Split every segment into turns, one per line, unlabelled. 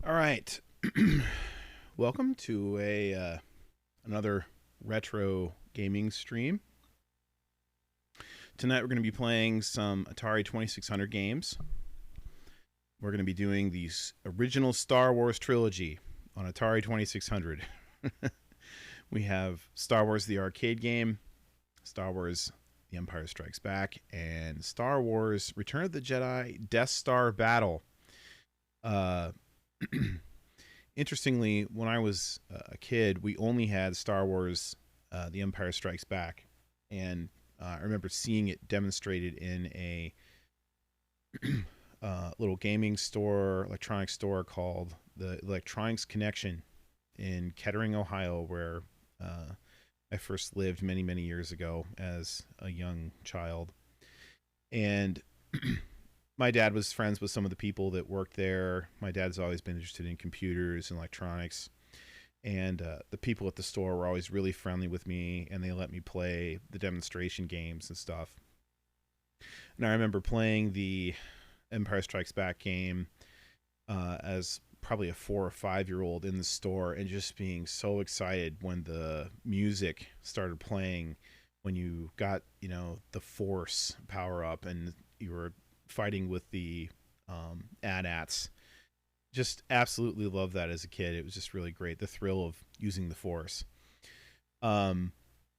All right. Welcome to a another retro gaming stream. Tonight we're going to be playing some Atari 2600 games. We're going to be doing the original Star Wars trilogy on Atari 2600. We have Star Wars the arcade game, Star Wars The Empire Strikes Back, and Star Wars Return of the Jedi Death Star Battle. Uh Interestingly, when I was a kid, we only had Star Wars The Empire Strikes Back. And I remember seeing it demonstrated in a little gaming store, electronics store called the Electronics Connection in Kettering, Ohio, where I first lived many, many years ago as a young child. And my dad was friends with some of the people that worked there. My dad's always been interested in computers and electronics. And the people at the store were always really friendly with me, and they let me play the demonstration games and stuff. And I remember playing the Empire Strikes Back game as probably a 4 or 5 year old in the store, and just being so excited when the music started playing, when you got, the Force power up and you were fighting with the AT-ATs. Just absolutely loved that as a kid. It was just really great. The thrill of using the Force. I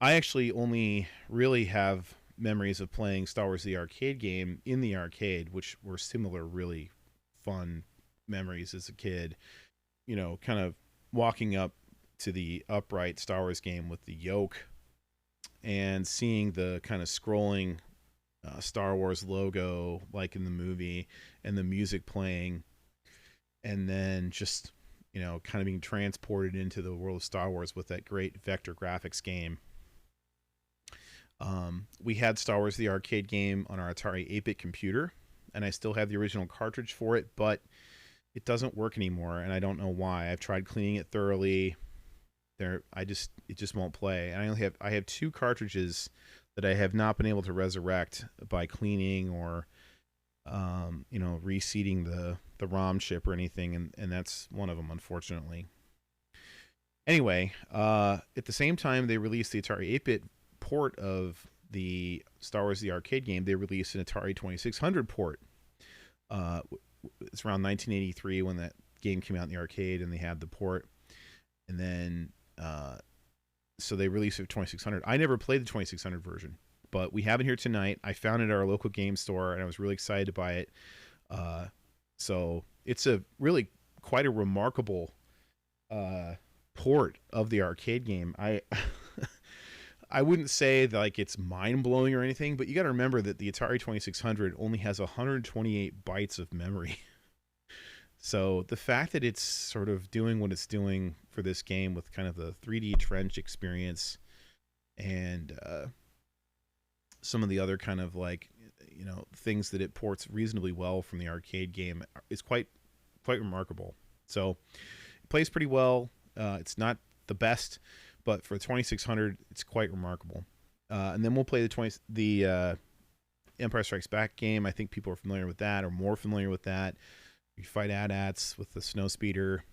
actually only really have memories of playing Star Wars the arcade game in the arcade, which were similar, really fun memories as a kid. Kind of walking up to the upright Star Wars game with the yoke and seeing the kind of scrolling Star Wars logo like in the movie, and the music playing, and then just kind of being transported into the world of Star Wars with that great vector graphics game. We had Star Wars the arcade game on our Atari 8-bit computer, and I still have the original cartridge for it, but it doesn't work anymore, and I don't know why. I've tried cleaning it thoroughly. It just won't play. And I have two cartridges that I have not been able to resurrect by cleaning or reseating the ROM chip or anything, and that's one of them, unfortunately. Anyway, at the same time they released the Atari 8-bit port of the Star Wars the arcade game, they released an Atari 2600 port. It's around 1983 when that game came out in the arcade, and they had the port, and then so they released it 2600. I never played the 2600 version, but we have it here tonight. I found it at our local game store, and I was really excited to buy it. So it's a really quite a remarkable port of the arcade game. I wouldn't say that, like, it's mind blowing or anything, but you got to remember that the Atari 2600 only has 128 bytes of memory. So the fact that it's sort of doing what it's doing for this game with kind of the 3D trench experience and some of the other kind of things that it ports reasonably well from the arcade game is quite remarkable. So it plays pretty well. It's not the best, but for 2600, it's quite remarkable. And then we'll play the Empire Strikes Back game. I think people are familiar with that, or more familiar with that. You fight AT-ATs with the snow speeder,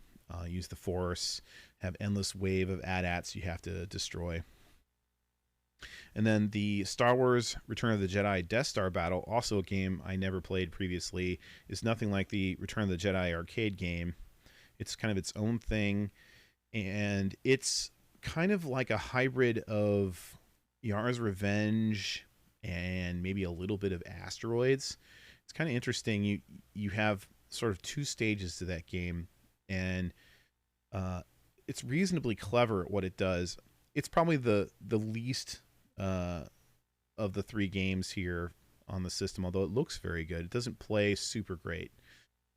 use the Force, have endless wave of AT-ATs you have to destroy. And then the Star Wars Return of the Jedi Death Star Battle, also a game I never played previously, is nothing like the Return of the Jedi arcade game. It's kind of its own thing, and it's kind of like a hybrid of Yar's Revenge and maybe a little bit of Asteroids. It's kind of interesting. You have sort of two stages to that game, and it's reasonably clever at what it does. It's probably the least of the three games here on the system, although it looks very good. It doesn't play super great.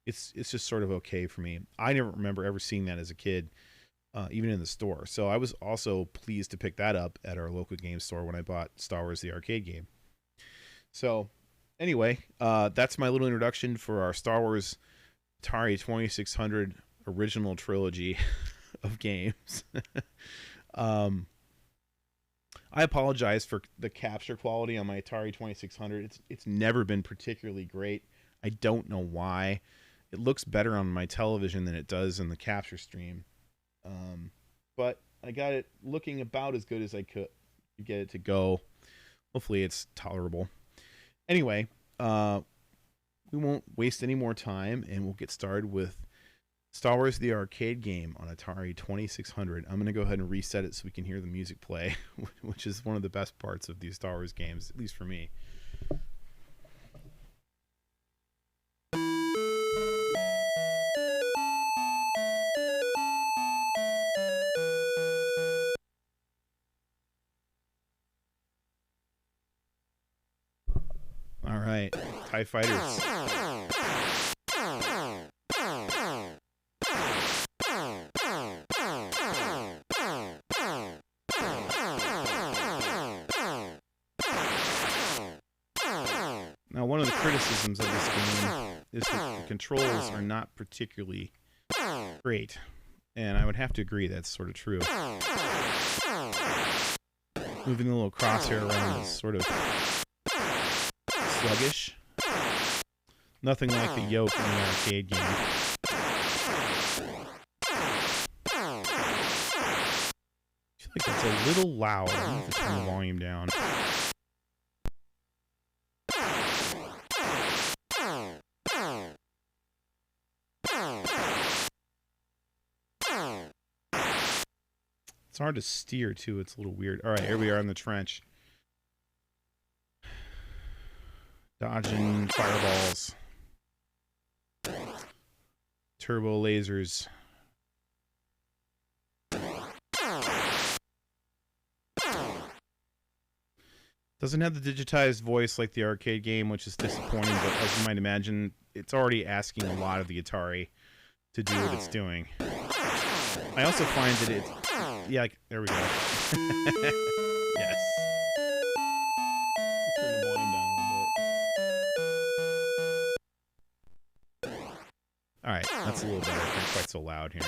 It's just sort of okay for me. I never remember ever seeing that as a kid, even in the store. So I was also pleased to pick that up at our local game store when I bought Star Wars the arcade game. So anyway, that's my little introduction for our Star Wars Atari 2600 original trilogy of games. I apologize for the capture quality on my Atari 2600. It's never been particularly great. I don't know why. it looks better on my television than it does in the capture stream. But I got it looking about as good as I could get it to go. Hopefully it's tolerable. Anyway, we won't waste any more time, and we'll get started with Star Wars the arcade game on Atari 2600. I'm going to go ahead and reset it so we can hear the music play, which is one of the best parts of these Star Wars games, at least for me. All right, TIE Fighters. Now, one of the criticisms of this game is that the controls are not particularly great, and I would have to agree that's sort of true. Moving the little crosshair around is sort of sluggish. Nothing like the yoke in the arcade game. I feel like that's a little loud. I'm going to have to turn the volume down. It's hard to steer, too. It's a little weird. All right, here we are in the trench. Dodging fireballs. Turbo lasers. Doesn't have the digitized voice like the arcade game, which is disappointing, but as you might imagine, it's already asking a lot of the Atari to do what it's doing. I also find that it's... Yeah, there we go. Yes. Turn the volume down a little bit. Alright, that's a little better. It's not quite so loud here.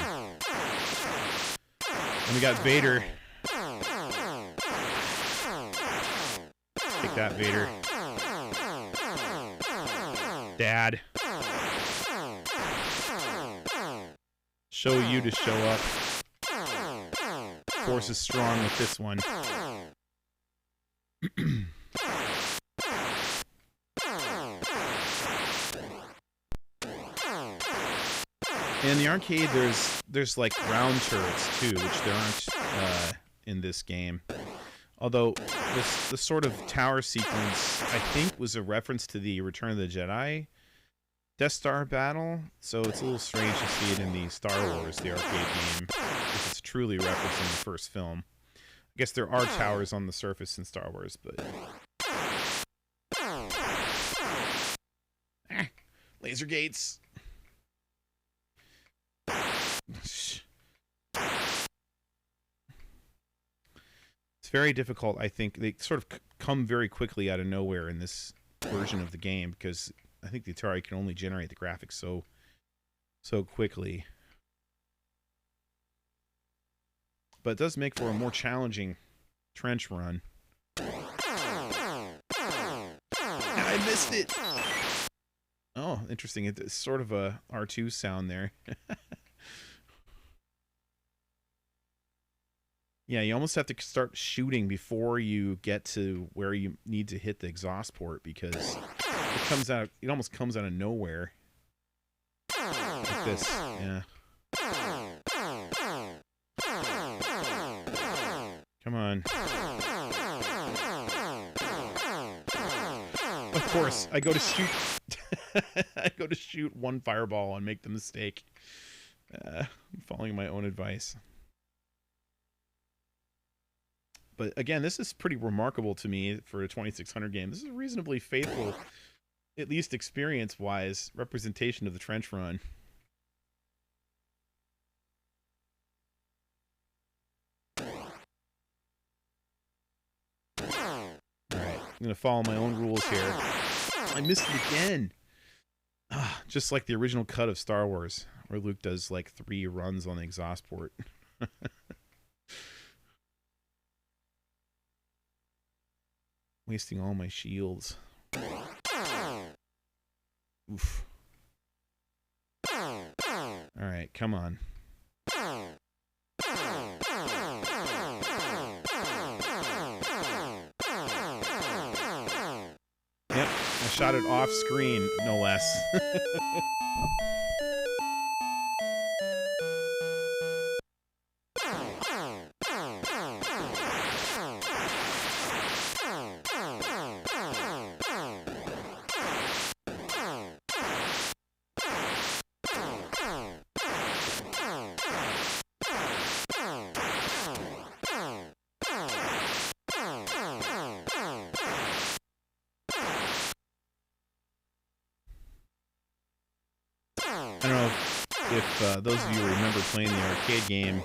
And we got Vader. Take that, Vader. Dad. Show you to show up. Force is strong with this one. In the arcade, there's like ground turrets too, which there aren't in this game. Although this sort of tower sequence, I think, was a reference to the Return of the Jedi Death Star battle, so it's a little strange to see it in the Star Wars, the arcade game, if it's truly referencing the first film. I guess there are towers on the surface in Star Wars, but... Laser gates! It's very difficult, I think. They sort of come very quickly out of nowhere in this version of the game, because I think the Atari can only generate the graphics so quickly. But it does make for a more challenging trench run. I missed it! Oh, interesting. It's sort of a R2 sound there. Yeah, you almost have to start shooting before you get to where you need to hit the exhaust port, because it almost comes out of nowhere. Like this. Yeah. Come on. Of course, I go to shoot I go to shoot one fireball and make the mistake. I'm following my own advice. But again, this is pretty remarkable to me for a 2600 game. This is a reasonably faithful, at least experience-wise, representation of the trench run. Alright, I'm going to follow my own rules here. I missed it again! Just like the original cut of Star Wars, where Luke does like 3 runs on the exhaust port. Wasting all my shields. Oof. right, come on. Yep, I shot it off screen, no less. I don't know if those of you who remember playing the arcade game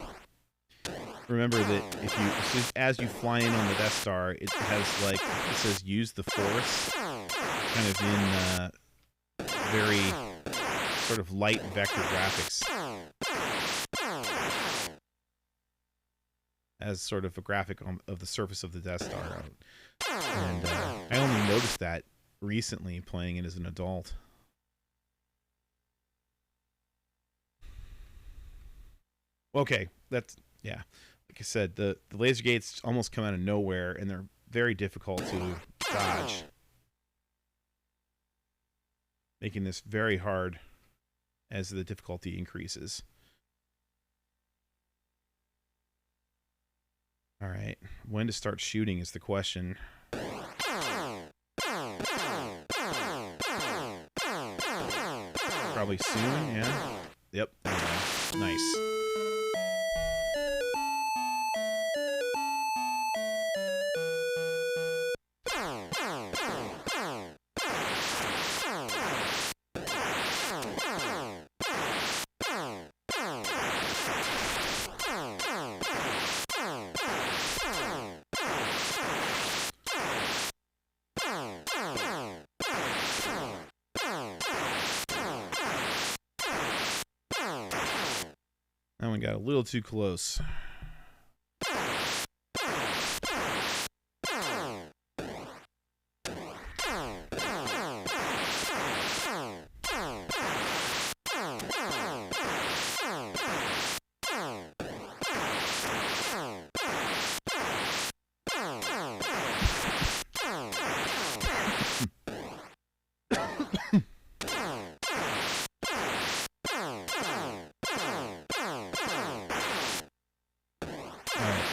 remember that as you fly in on the Death Star, it has like it says use the Force, kind of in very sort of light vector graphics, as sort of a graphic of the surface of the Death Star. And I only noticed that recently playing it as an adult. Okay, that's, yeah. Like I said, the laser gates almost come out of nowhere, and they're very difficult to dodge, making this very hard as the difficulty increases. All right, when to start shooting is the question. Probably soon, yeah. Yep. Nice. That one got a little too close.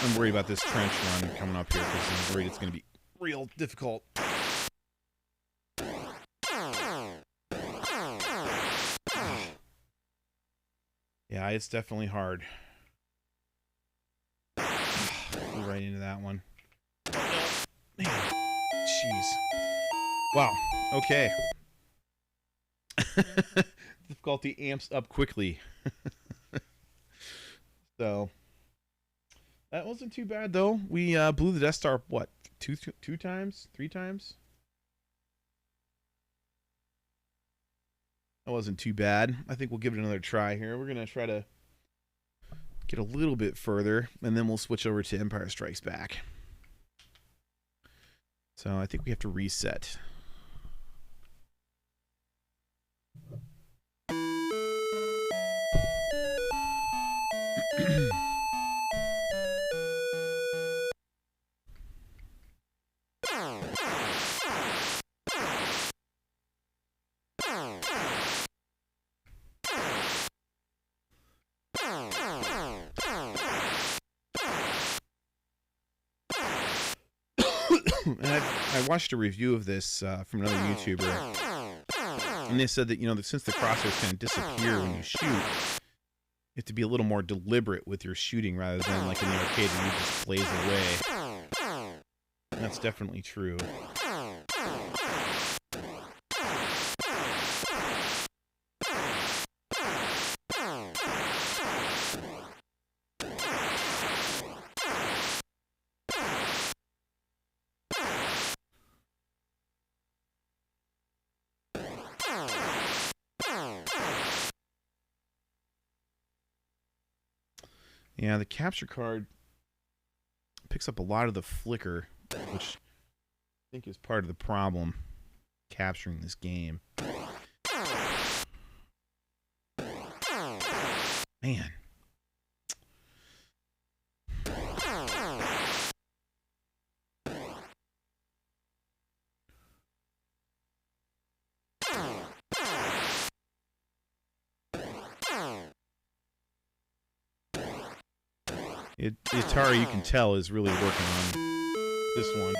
I'm worried about this trench run coming up here because I'm worried it's going to be real difficult. Yeah, it's definitely hard. Right into that one. Man, jeez. Wow. Okay. Difficulty amps up quickly. So that wasn't too bad, though. We blew the Death Star, what, two times? 3 times? That wasn't too bad. I think we'll give it another try here. We're going to try to get a little bit further, and then we'll switch over to Empire Strikes Back. So I think we have to reset. And I watched a review of this from another YouTuber, and they said that, you know, that since the crosshairs kind of disappear when you shoot, you have to be a little more deliberate with your shooting rather than like in the arcade where you just blaze away. And that's definitely true. Yeah, the capture card picks up a lot of the flicker, which I think is part of the problem capturing this game. Man. The Atari, you can tell, is really working on this one.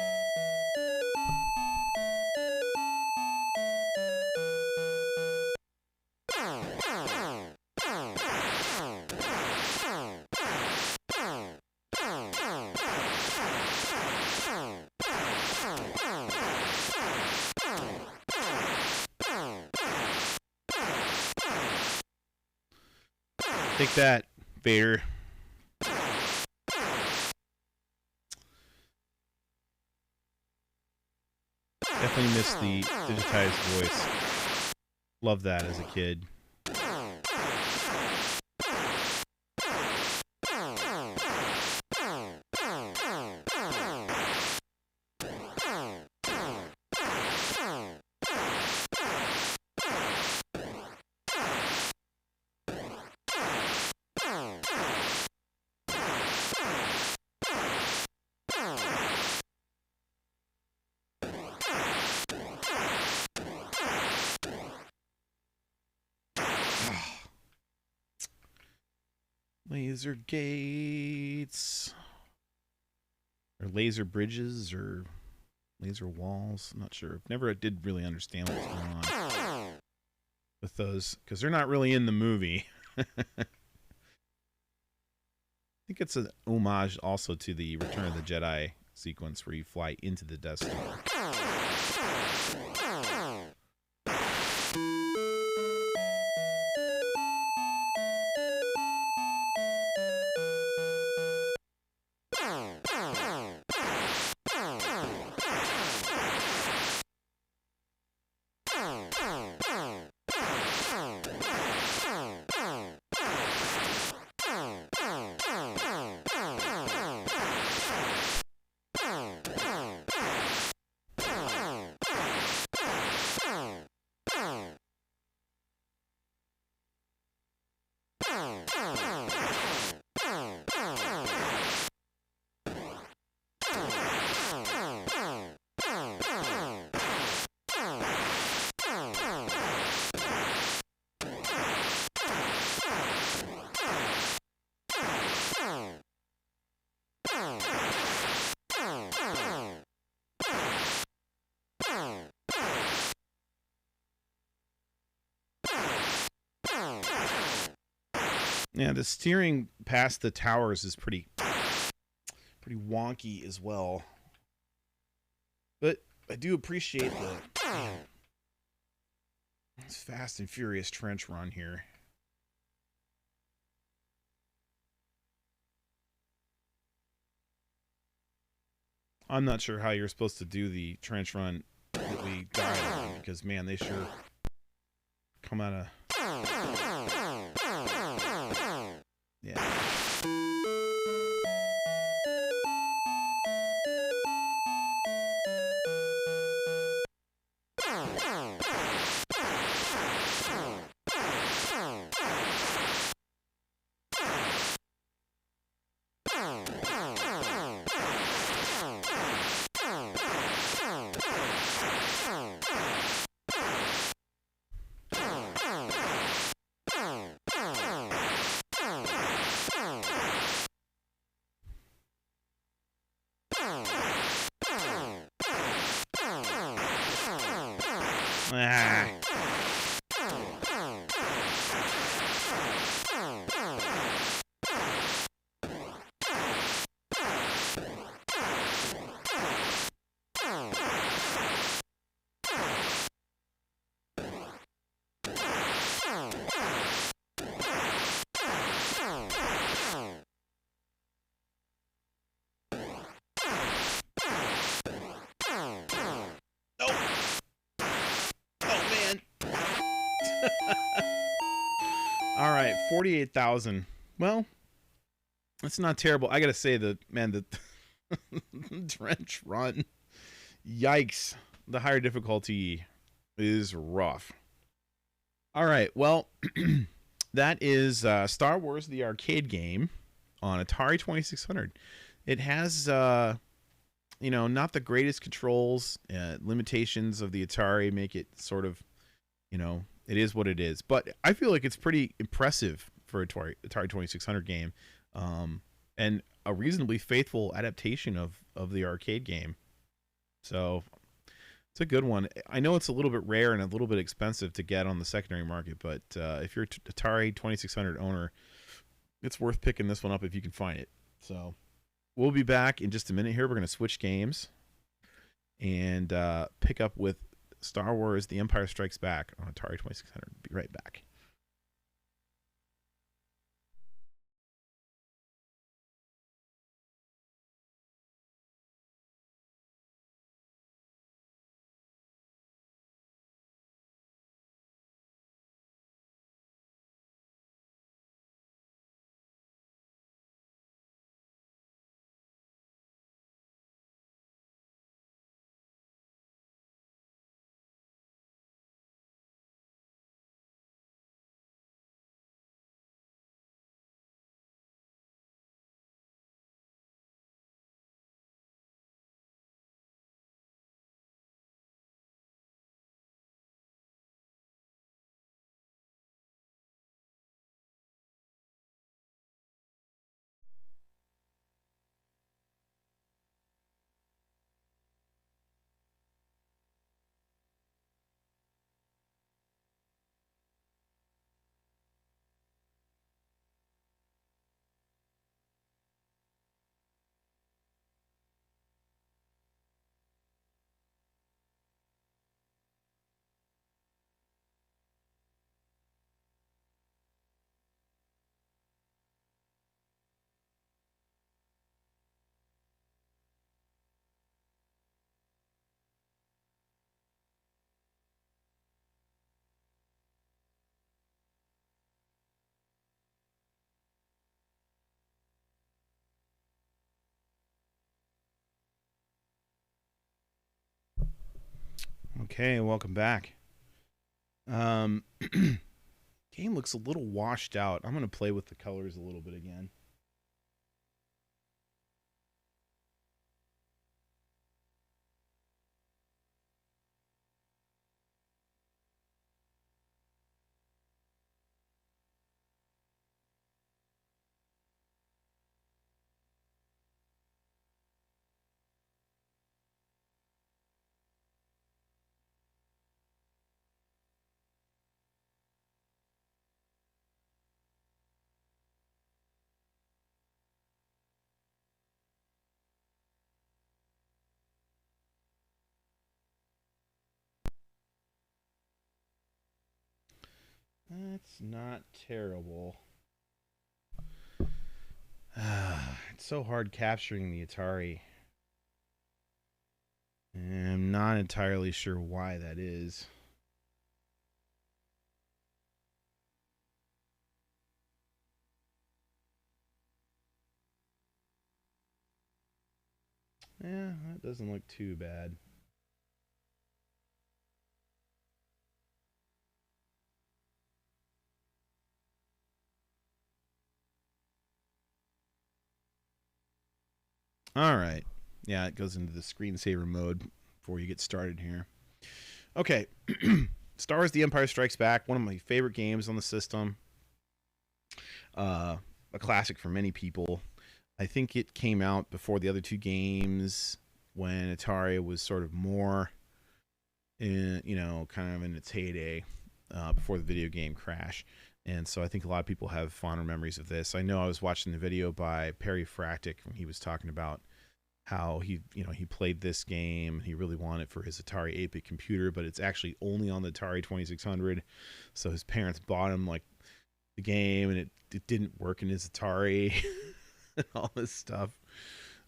Take that, Vader. Definitely miss the digitized voice. Love that as a kid. Laser gates. Or laser bridges, or laser walls. I'm not sure. Never did really understand what's going on with those, because they're not really in the movie. I think it's an homage also to the Return of the Jedi sequence where you fly into the Death Star. Yeah, the steering past the towers is pretty wonky as well. But I do appreciate this fast and furious trench run here. I'm not sure how you're supposed to do the trench run that we died on, because man, they sure come out of... Yeah. All right, 48,000. Well, that's not terrible. I gotta say, the trench run, yikes! The higher difficulty is rough. All right, well, That is Star Wars the arcade game on Atari 2600. It has not the greatest controls. Limitations of the Atari make it sort of, it is what it is. But I feel like it's pretty impressive for a Atari 2600 game, and a reasonably faithful adaptation of the arcade game. So it's a good one. I know it's a little bit rare and a little bit expensive to get on the secondary market, but if you're an Atari 2600 owner, it's worth picking this one up if you can find it. So we'll be back in just a minute here. We're going to switch games and pick up with Star Wars The Empire Strikes Back on Atari 2600. Be right back. Okay, welcome back. Game looks a little washed out. I'm going to play with the colors a little bit again. That's not terrible. It's so hard capturing the Atari. And I'm not entirely sure why that is. Yeah, that doesn't look too bad. All right. Yeah, it goes into the screensaver mode before you get started here. Okay. Star Wars The Empire Strikes Back, one of my favorite games on the system. A classic for many people. I think it came out before the other two games when Atari was sort of more in, kind of in its heyday before the video game crash. And so I think a lot of people have fonder memories of this. I know I was watching the video by Perry Fractic when he was talking about how he played this game. He really wanted it for his Atari 8-bit computer, but it's actually only on the Atari 2600. So his parents bought him like the game, and it didn't work in his Atari and all this stuff.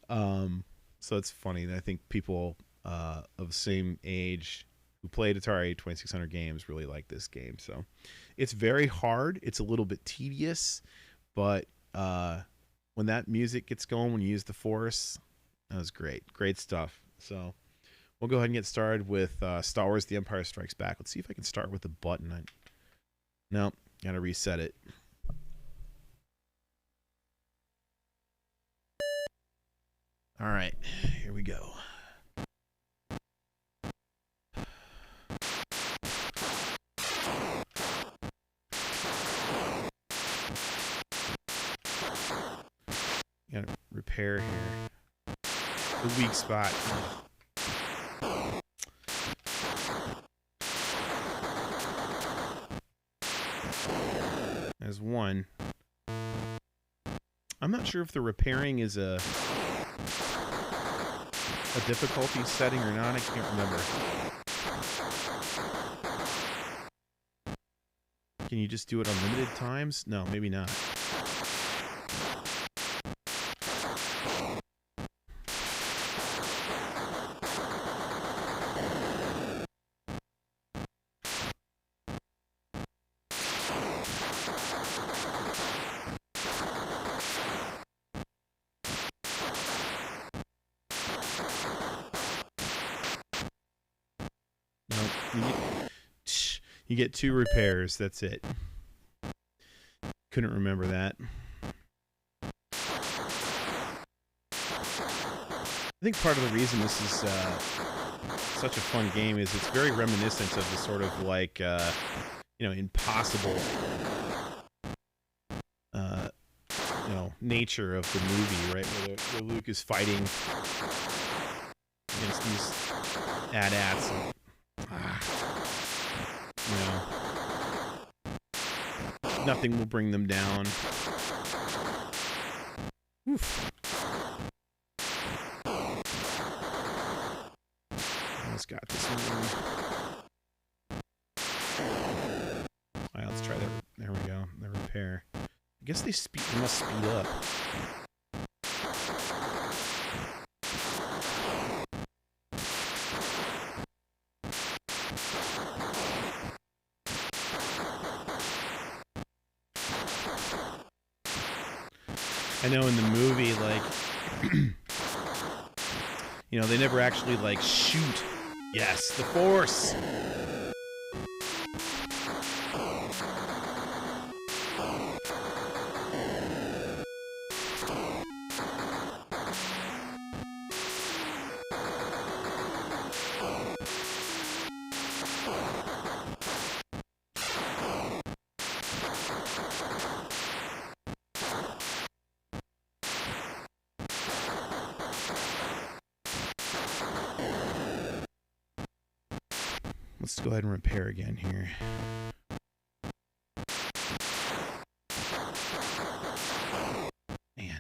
So it's funny. I think people of the same age who played Atari 2600 games really like this game. So it's very hard. It's a little bit tedious, but when that music gets going, when you use the Force, that was great. Great stuff. So we'll go ahead and get started with Star Wars The Empire Strikes Back. Let's see if I can start with the button. No, Gotta reset it. All right, here we go. Gotta repair here. The weak spot. There's one. I'm not sure if the repairing is a difficulty setting or not. I can't remember. Can you just do it unlimited times? No, maybe not. You get 2 repairs. That's it. Couldn't remember that. I think part of the reason this is such a fun game is it's very reminiscent of the sort of like, impossible, nature of the movie, right? Where Luke is fighting against these AT-ATs. Nothing will bring them down. Oof. Almost got this one. Alright, let's try that. There we go. The repair. I guess they must speed up. I know in the movie, like, they never actually, like, shoot. Yes, the Force! Let's go ahead and repair again here. Man.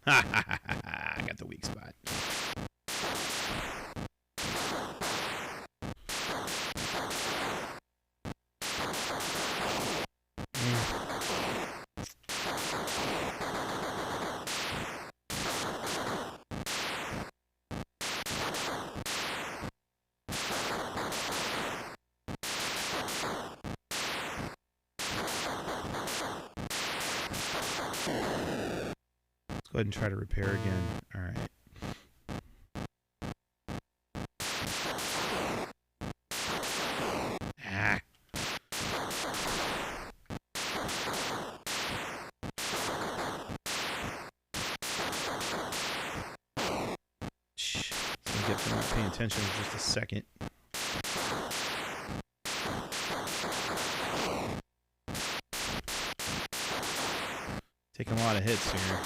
Ha ha ha ha! I got the weak spot. Go ahead and try to repair again. All right. Ah. Shh. I'll get them not paying attention in just a second. Taking a lot of hits here.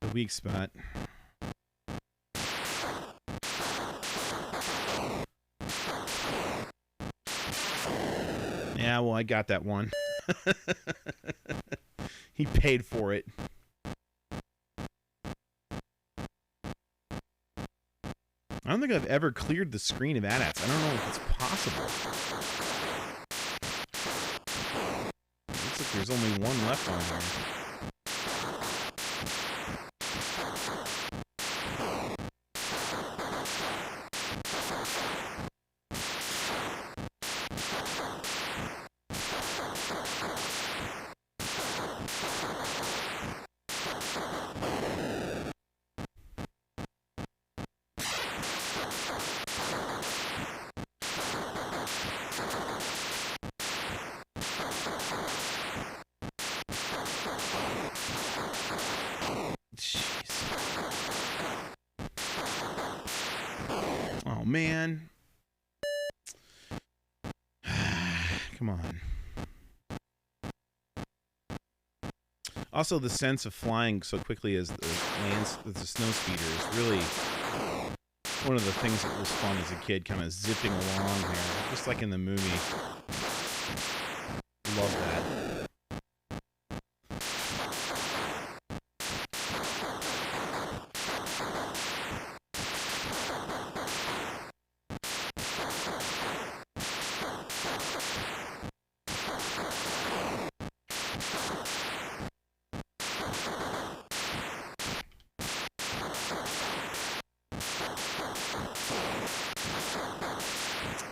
The weak spot. Yeah, well, I got that one. He paid for it. I don't think I've ever cleared the screen of AT-ATs. I don't know if it's possible. Looks like there's only one left on here. man. Come on. Also, the sense of flying so quickly as the snow speeder is really one of the things that was fun as a kid, kind of zipping along here, just like in the movie. Love that.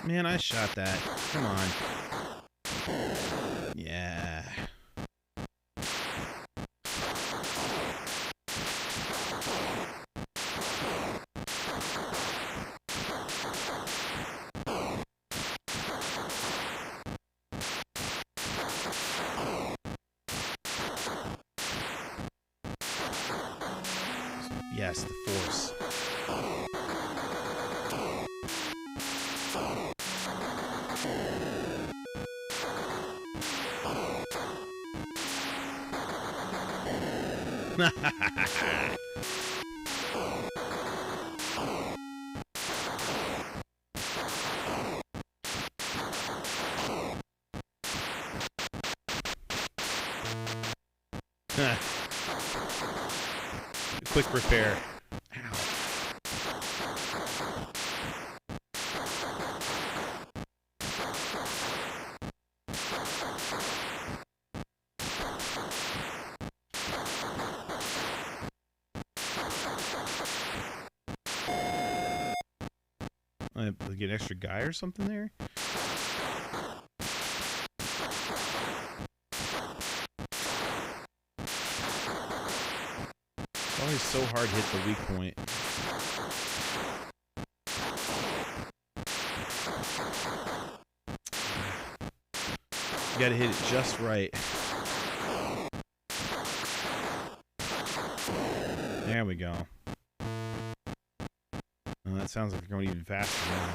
Man, I shot that. Come on. Yeah. Yes, the Force. Quick repair. Ow. Get an extra guy or something there? It's always so hard to hit the weak point. You gotta hit it just right. There we go. Oh, that sounds like we're going even faster now.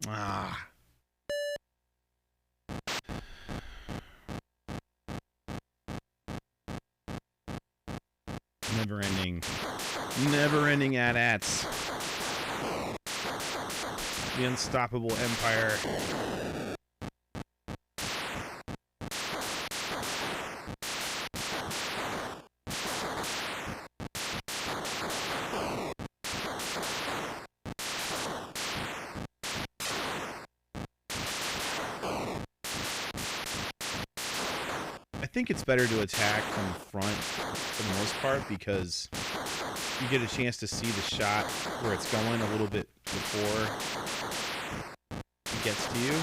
Ah. Never-ending AT-ATs. The unstoppable empire. I think it's better to attack from the front for the most part because you get a chance to see the shot where it's going a little bit before it gets to you.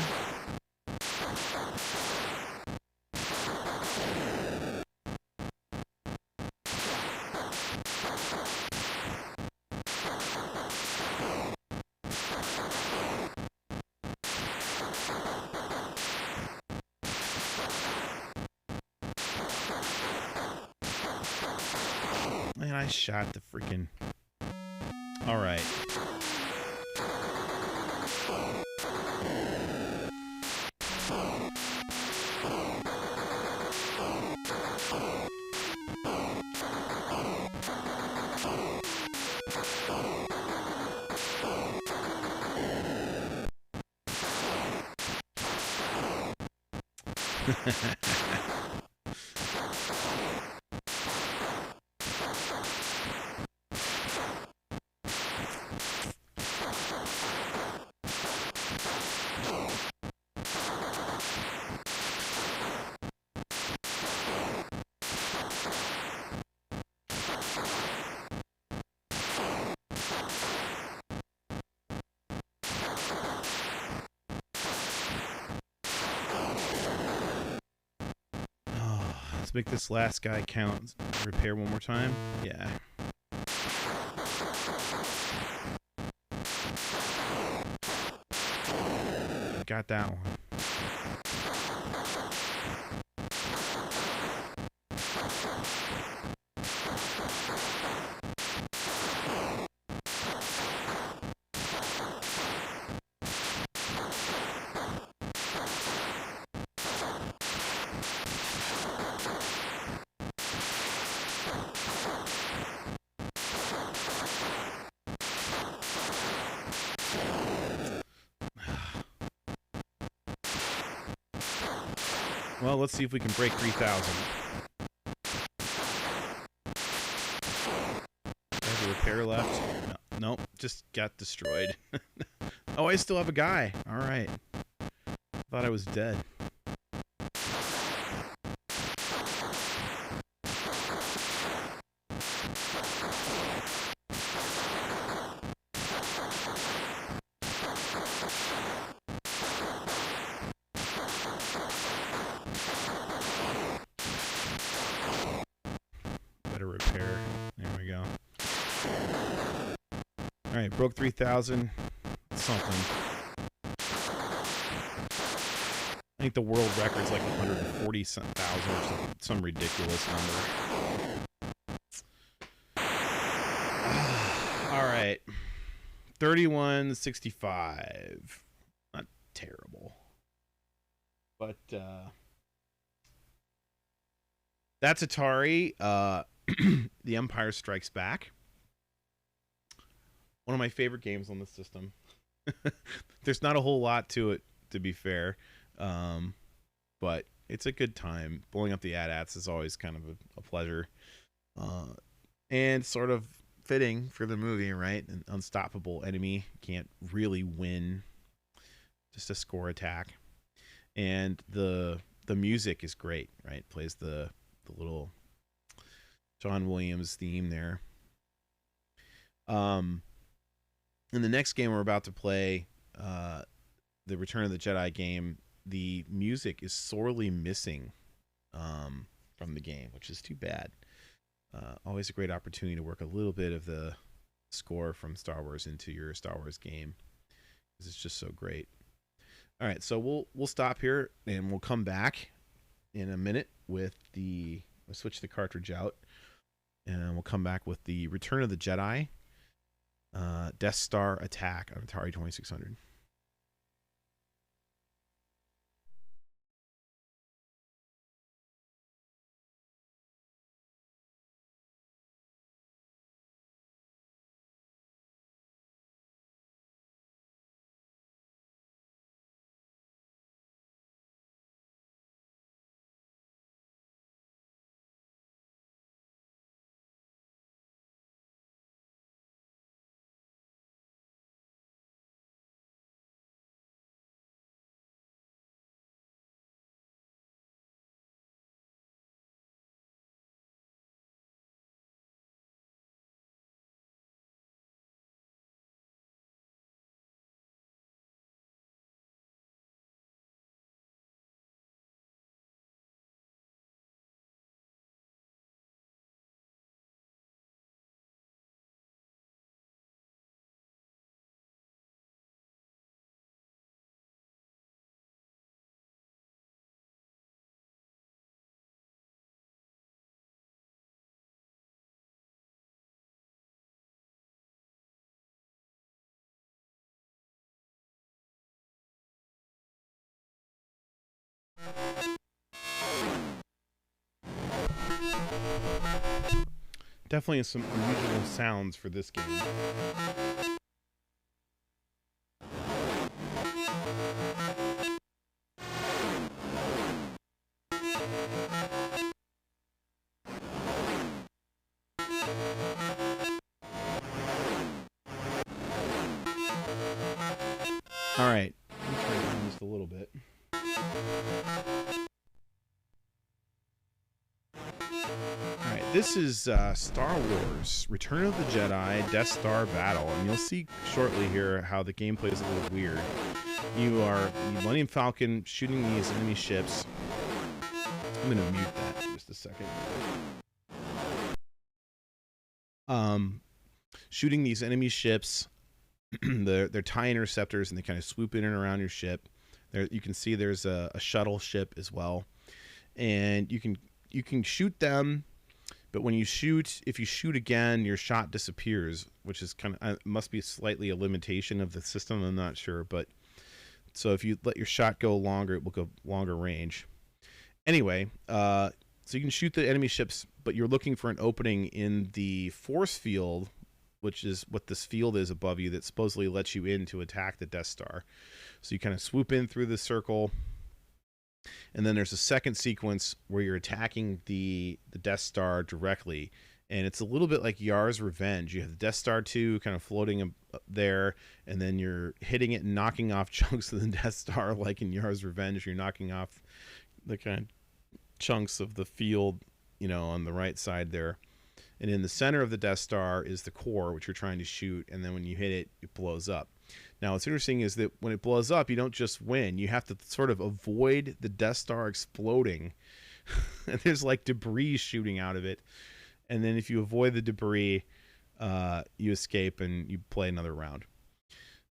Man, I shot the freaking... All right. Let's make this last guy count. Repair one more time. Yeah. Got that one. Well, let's see if we can break 3,000. There's a repair left. No, nope, just got destroyed. Oh, I still have a guy. All right. Thought I was dead. Repair. There we go. All right, broke 3,000 something. I think the world record's like 140,000 or some ridiculous number. All right, 3165. Not terrible, but that's Atari. The Empire Strikes Back. One of my favorite games on the system. There's not a whole lot to it, to be fair, but it's a good time. Blowing up the AT-ATs is always kind of a pleasure, and sort of fitting for the movie, right? An unstoppable enemy, can't really win, just a score attack, and the music is great, right? Plays the little John Williams theme there. In the next game we're about to play, the Return of the Jedi game, the music is sorely missing from the game, which is too bad. Always a great opportunity to work a little bit of the score from Star Wars into your Star Wars game, because it's just so great. All right, so we'll stop here and we'll come back in a minute with the. We'll switch the cartridge out. And we'll come back with the Return of the Jedi, Death Star Attack on Atari 2600. Definitely some unusual sounds for this game. All right, let me try down just a little bit. All right, this is Star Wars: Return of the Jedi, Death Star Battle, and you'll see shortly here how the gameplay is a little weird. You are the Millennium Falcon shooting these enemy ships. I'm going to mute that for just a a second. Shooting these enemy ships. They're TIE interceptors, and they kind of swoop in and around your ship. There, you can see there's a shuttle ship as well, and you can shoot them. But when you shoot, if you shoot again, your shot disappears, which is kind of must be slightly a limitation of the system. I'm not sure, but so if you let your shot go longer, it will go longer range. Anyway, so you can shoot the enemy ships, but you're looking for an opening in the force field, which is what this field is above you that supposedly lets you in to attack the Death Star. So you kind of swoop in through the circle, and then there's a second sequence where you're attacking the Death Star directly, and it's a little bit like Yar's Revenge. You have the Death Star 2 kind of floating up there, and then you're hitting it and knocking off chunks of the Death Star, like in Yar's Revenge. You're knocking off the kind of chunks of the field, you know, on the right side there. And in the center of the Death Star is the core, which you're trying to shoot, and then when you hit it, it blows up. Now, what's interesting is that when it blows up, you don't just win. You have to sort of avoid the Death Star exploding. And there's like debris shooting out of it. And then if you avoid the debris, you escape and you play another round.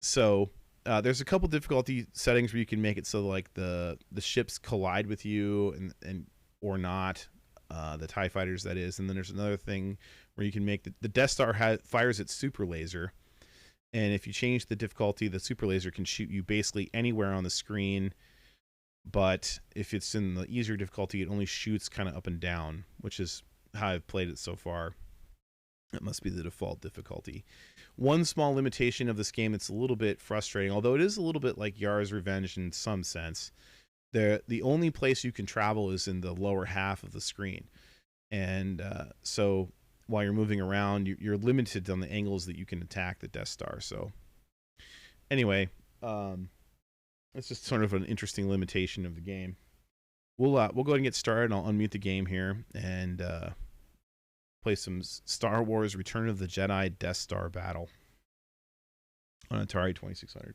So there's a couple difficulty settings where you can make it so like the ships collide with you and or not. The TIE fighters, that is. And then there's another thing where you can make the Death Star fires its super laser, and if you change the difficulty, the super laser can shoot you basically anywhere on the screen, but if it's in the easier difficulty, it only shoots kind of up and down, which is how I've played it so far. That must be the default difficulty. One small limitation of this game that's a little bit frustrating, although it is a little bit like Yar's Revenge in some sense. The only place you can travel is in the lower half of the screen, and so while you're moving around, you're limited on the angles that you can attack the Death Star. So anyway, it's just sort of an interesting limitation of the game. We'll go ahead and get started. I'll unmute the game here and play some Star Wars Return of the Jedi Death Star Battle on Atari 2600.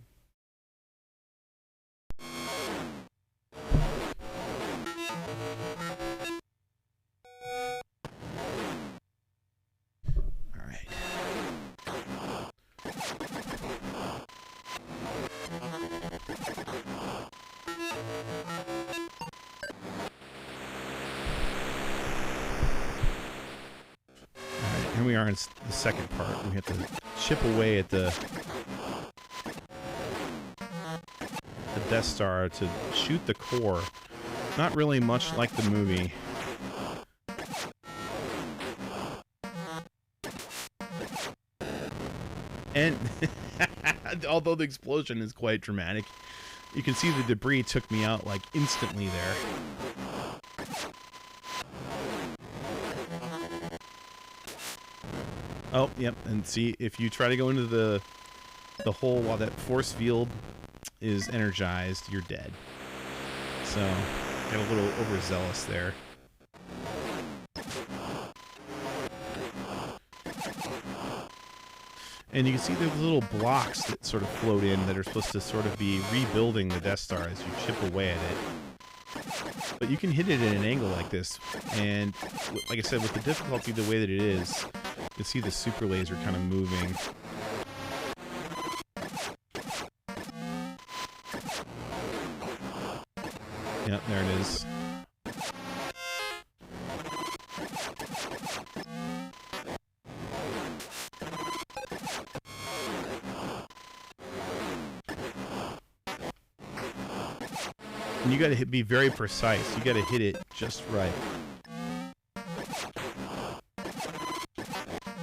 Here we are in the second part. We have to chip away at the Death Star to shoot the core. Not really much like the movie. And although the explosion is quite dramatic, you can see the debris took me out like instantly there. Oh, yep, and see, if you try to go into the hole while that force field is energized, you're dead. So, got a little overzealous there. And you can see there's little blocks that sort of float in that are supposed to sort of be rebuilding the Death Star as you chip away at it. But you can hit it at an angle like this, and like I said, with the difficulty the way that it is, you can see the super laser kind of moving. Yep, there it is. And you got to be very precise. You got to hit it just right.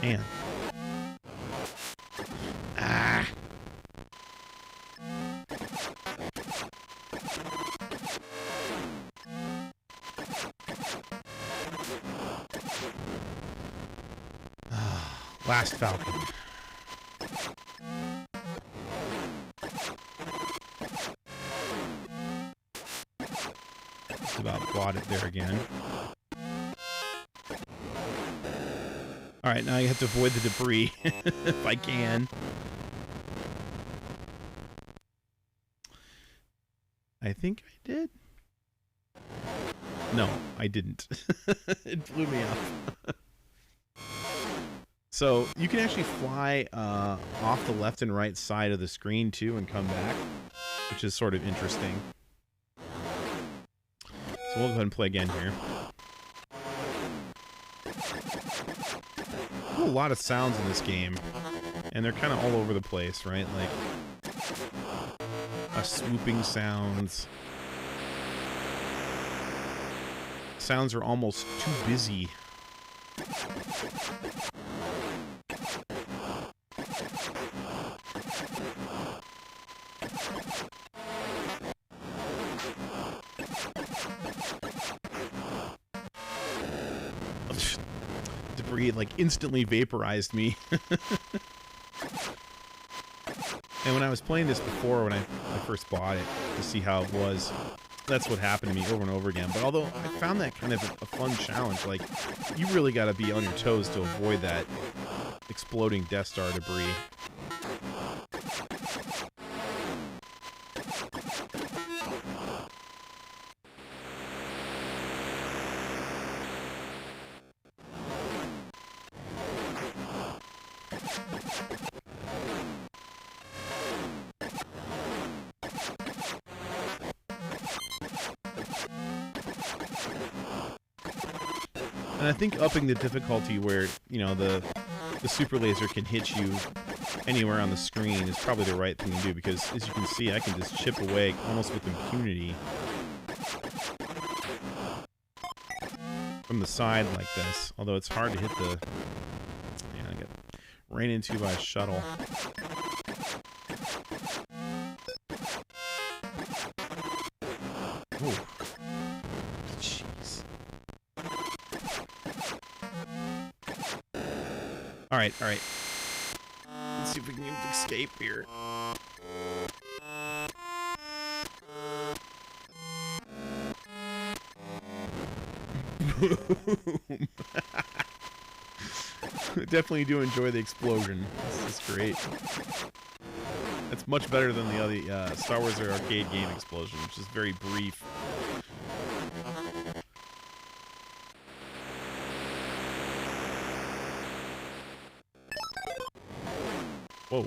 Man. Ah. Last Falcon. Just about bought it there again. Alright, now you have to avoid the debris, if I can. I think I did. No, I didn't. It blew me off. So you can actually fly off the left and right side of the screen too and come back, which is sort of interesting. So we'll go ahead and play again here. There's a lot of sounds in this game, and they're kind of all over the place, right? Like swooping sounds. Sounds are almost too busy. Debris like instantly vaporized me. And when I was playing this before, when I first bought it to see how it was, that's what happened to me over and over again. But although I found that kind of a fun challenge, like, you really got to be on your toes to avoid that exploding Death Star debris. And I think upping the difficulty where, you know, the super laser can hit you anywhere on the screen is probably the right thing to do, because as you can see, I can just chip away almost with impunity from the side like this. Although it's hard to hit the... Yeah, I get ran into by a shuttle. Ooh. Jeez. Alright, alright. Let's see if we can escape here. Boom! Definitely do enjoy the explosion. This is great. That's much better than the other Star Wars arcade game explosion, which is very brief. Whoa.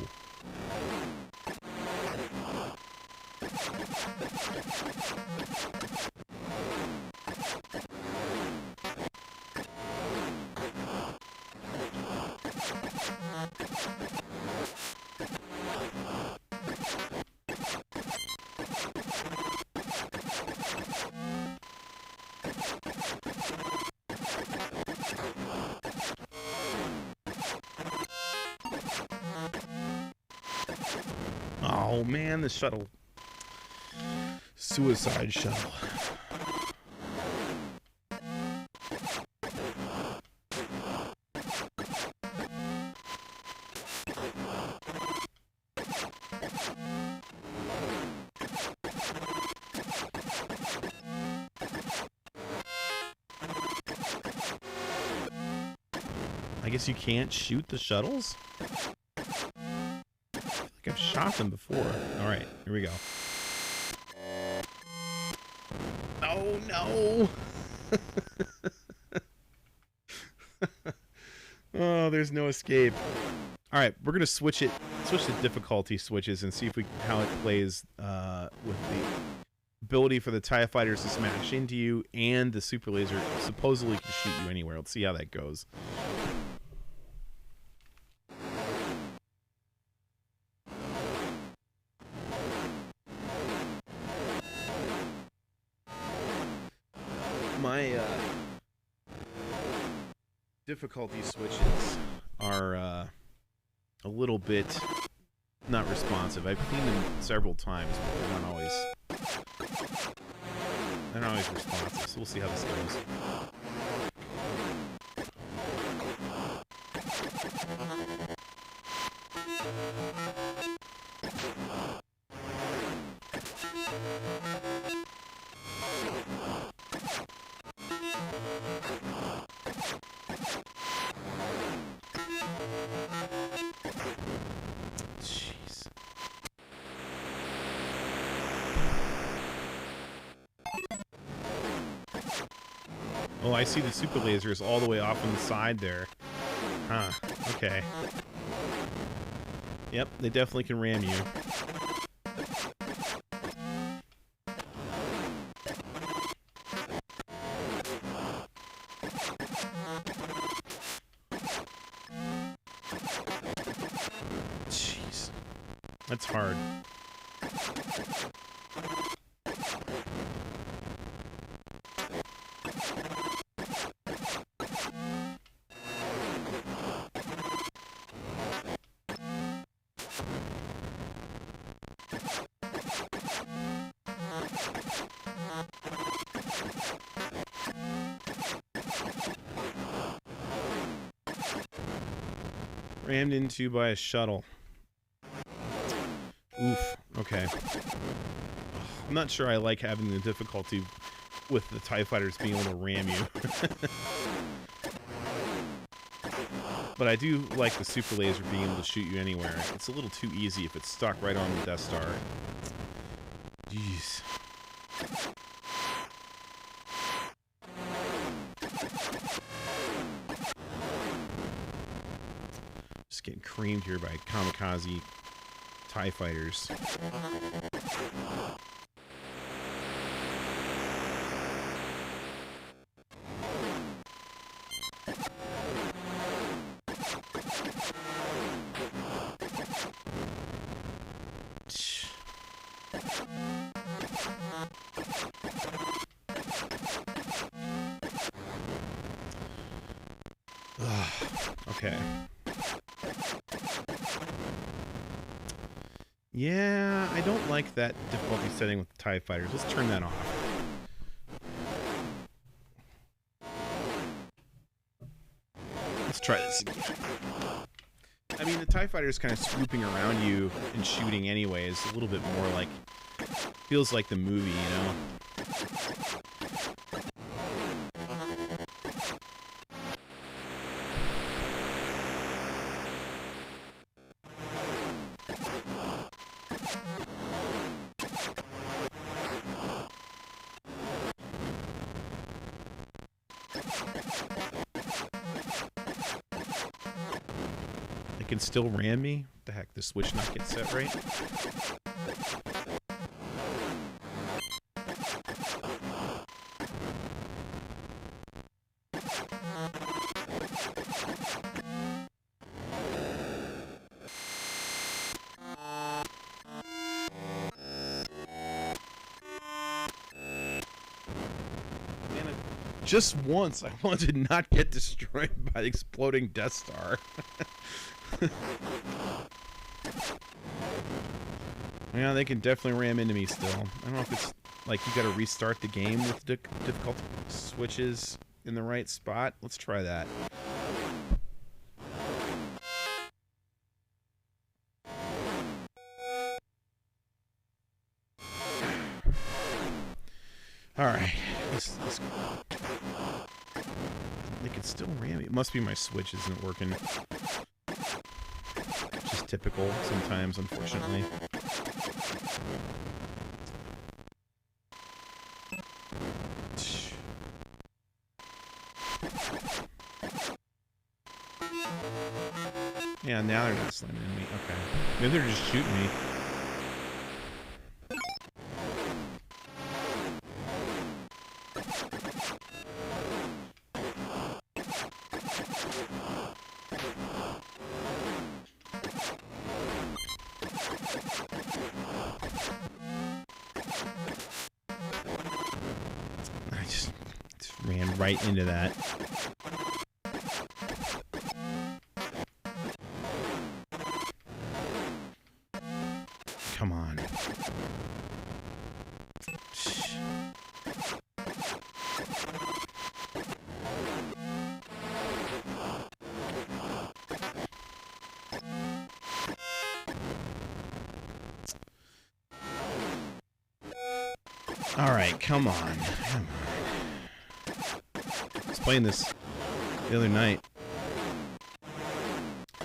Oh man, the shuttle. Suicide shuttle. I guess you can't shoot the shuttles? I've shot them before. Alright, here we go. Oh no! Oh, there's no escape. Alright, we're gonna switch the difficulty switches and see if how it plays with the ability for the TIE fighters to smash into you and the super laser supposedly can shoot you anywhere. Let's see how that goes. My difficulty switches are a little bit not responsive. I've cleaned them several times, but they're not always responsive. So we'll see how this goes. Jeez. Oh, I see the super lasers all the way off on the side there. Huh. Okay. Yep, they definitely can ram you. Jeez. That's hard. Rammed into by a shuttle. Oof. Okay. I'm not sure I like having the difficulty with the TIE fighters being able to ram you. But I do like the super laser being able to shoot you anywhere. It's a little too easy if it's stuck right on the Death Star. Jeez. Just getting creamed here by kamikaze TIE fighters. Okay. Yeah, I don't like that difficulty setting with the TIE fighters. Let's turn that off. Let's try this again. I mean, the TIE fighter is kind of swooping around you and shooting anyways. A little bit more like... feels like the movie, you know? Can still ram me? What the heck, the switch not get set right? Just once, I wanted to not get destroyed by the exploding Death Star. Yeah, they can definitely ram into me still. I don't know if it's like you gotta restart the game with the difficulty switches in the right spot. Let's try that. Alright. They can still ram me. It must be my switch isn't working. Which is typical sometimes, unfortunately. Yeah, now they're not slamming me. Okay. Maybe they're just shooting me. I just ran right into that. Come on. All right, come on. Come on. I was playing this the other night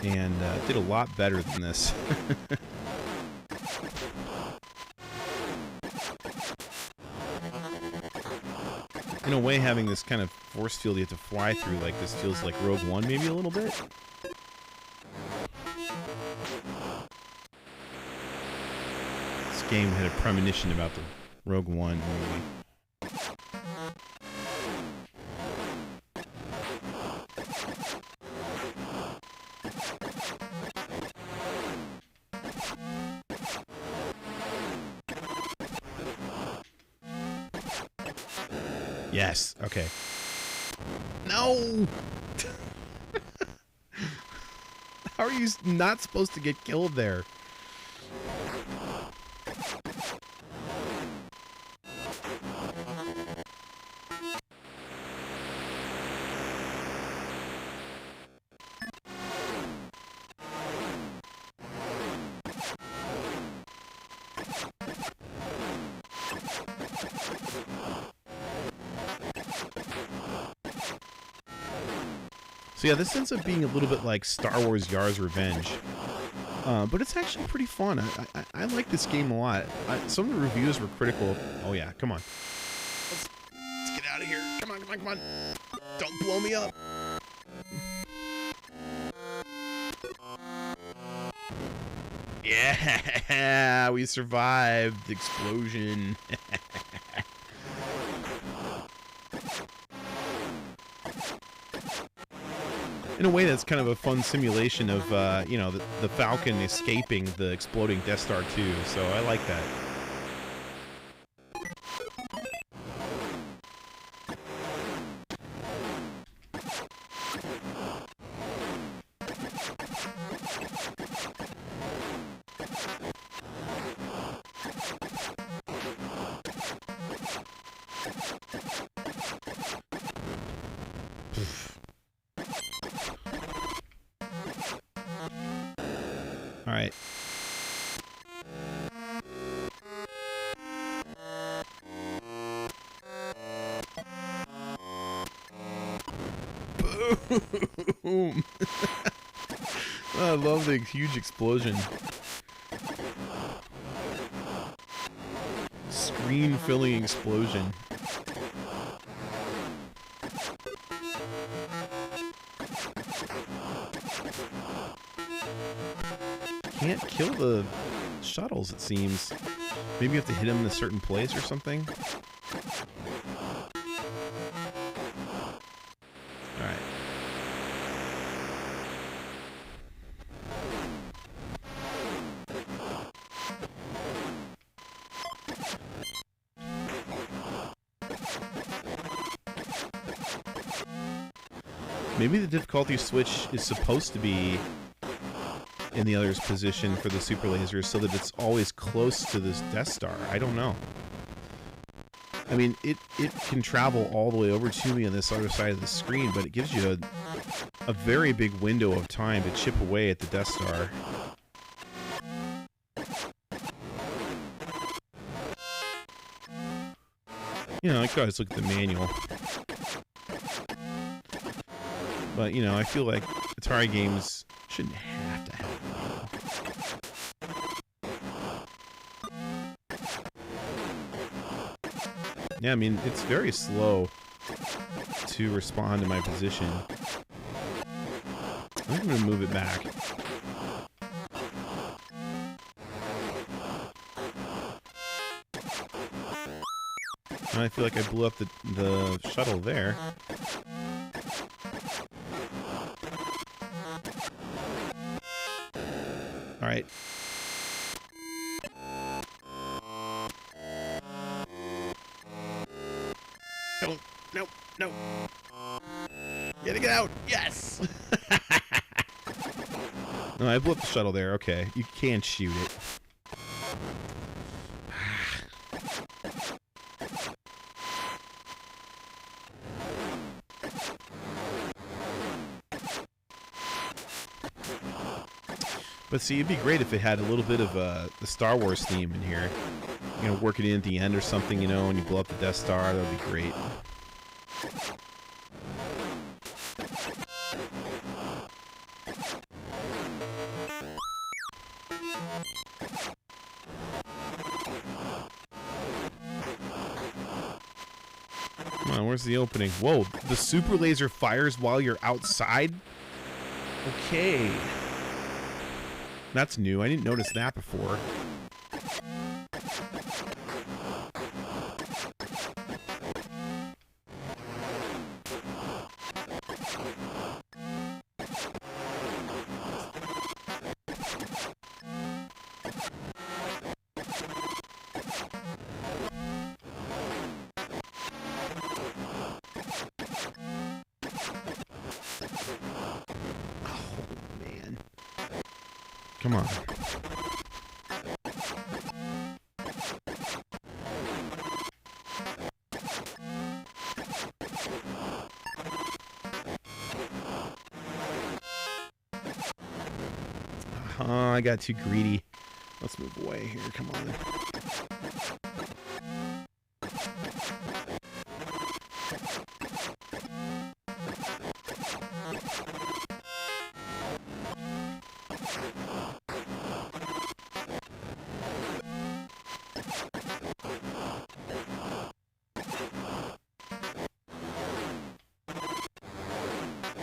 and did a lot better than this. In a way, having this kind of force field you have to fly through. Like, this feels like Rogue One maybe a little bit. This game had a premonition about the Rogue One movie. Yes. Okay. No! How are you not supposed to get killed there? So yeah, this ends up being a little bit like Star Wars Yar's Revenge. But it's actually pretty fun. I like this game a lot. Some of the reviews were critical. Oh yeah, come on. Let's get out of here. Come on, come on, come on. Don't blow me up. Yeah, we survived the explosion. In a way, that's kind of a fun simulation of, you know, the Falcon escaping the exploding Death Star 2, so I like that. All right. Boom! I love the huge explosion. Screen-filling explosion. Can't kill the shuttles, it seems. Maybe you have to hit them in a certain place or something. Alright. Maybe the difficulty switch is supposed to be in the other's position for the super laser so that it's always close to this Death Star. I don't know. I mean, it can travel all the way over to me on this other side of the screen, but it gives you a very big window of time to chip away at the Death Star. You know, I could always look at the manual. But, you know, I feel like Atari games shouldn't have to have a manual. Yeah, I mean, it's very slow to respond to my position. I think I'm going to move it back. And I feel like I blew up the shuttle there. All right. Don't. No. No. Get out. Yes. No, I blew up the shuttle there. Okay. You can't shoot it. But see, it'd be great if it had a little bit of the Star Wars theme in here. You know, work it in at the end or something, you know, when you blow up the Death Star. That would be great. Come on, where's the opening? Whoa, the super laser fires while you're outside? Okay. That's new. I didn't notice that before. Come on. I got too greedy. Let's move away here. Come on.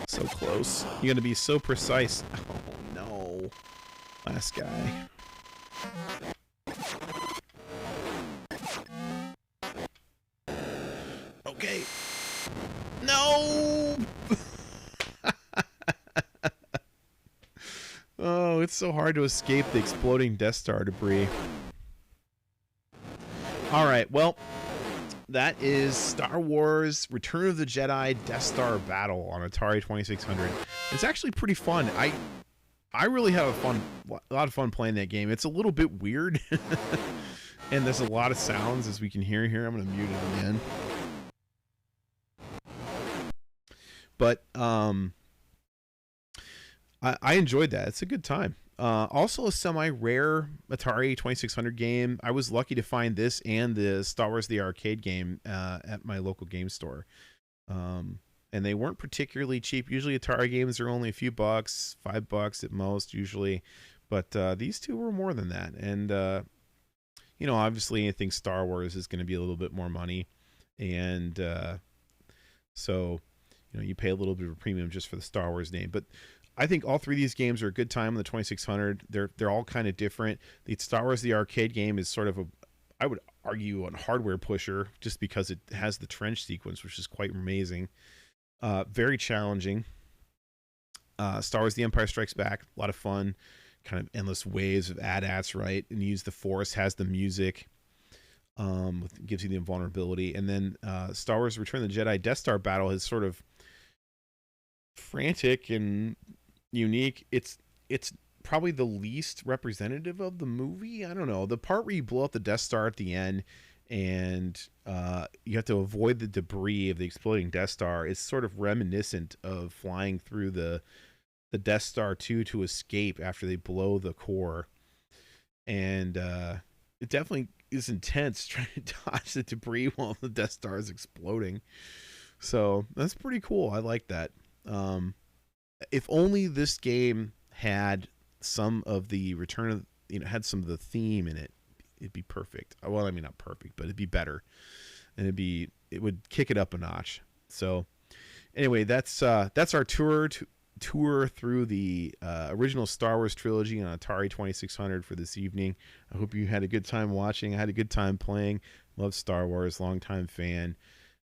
So close. You're gonna be so precise. Oh no. Last guy. Okay. No! Oh, it's so hard to escape the exploding Death Star debris. Alright, well, that is Star Wars Return of the Jedi Death Star Battle on Atari 2600. It's actually pretty fun. I really have a lot of fun playing that game. It's a little bit weird. And there's a lot of sounds, as we can hear here. I'm going to mute it again. But I enjoyed that. It's a good time. Also a semi-rare Atari 2600 game. I was lucky to find this and the Star Wars the Arcade game at my local game store. And they weren't particularly cheap. Usually Atari games are only a few bucks, $5 at most usually. But these two were more than that. And, you know, obviously anything Star Wars is going to be a little bit more money. And so, you know, you pay a little bit of a premium just for the Star Wars name. But I think all three of these games are a good time on the 2600. They're all kind of different. The Star Wars the Arcade game is sort of a, I would argue, a hardware pusher just because it has the trench sequence, which is quite amazing. Very challenging. Star Wars the Empire Strikes Back, a lot of fun. Kind of endless waves of AT-ATs, right? And use the Force, has the music. Gives you the invulnerability. And then Star Wars Return of the Jedi Death Star Battle is sort of frantic and unique. It's probably the least representative of the movie. I don't know. The part where you blow up the Death Star at the end and you have to avoid the debris of the exploding Death Star is sort of reminiscent of flying through the Death Star 2 to escape after they blow the core. And it definitely is intense trying to dodge the debris while the Death Star is exploding. So that's pretty cool. I like that. If only this game had some of the return of, had some of the theme in it, it'd be perfect. Well, I mean, not perfect, but it'd be better, and it would kick it up a notch. So anyway, that's our tour through the original Star Wars trilogy on Atari 2600 for this evening. I hope you had a good time watching. I had a good time playing. Love Star Wars, longtime fan,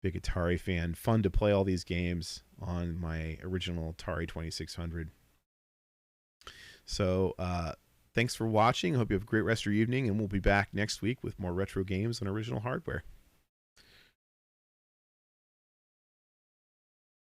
big Atari fan. Fun to play all these games on my original Atari 2600. So thanks for watching. I hope you have a great rest of your evening, and we'll be back next week with more retro games on original hardware.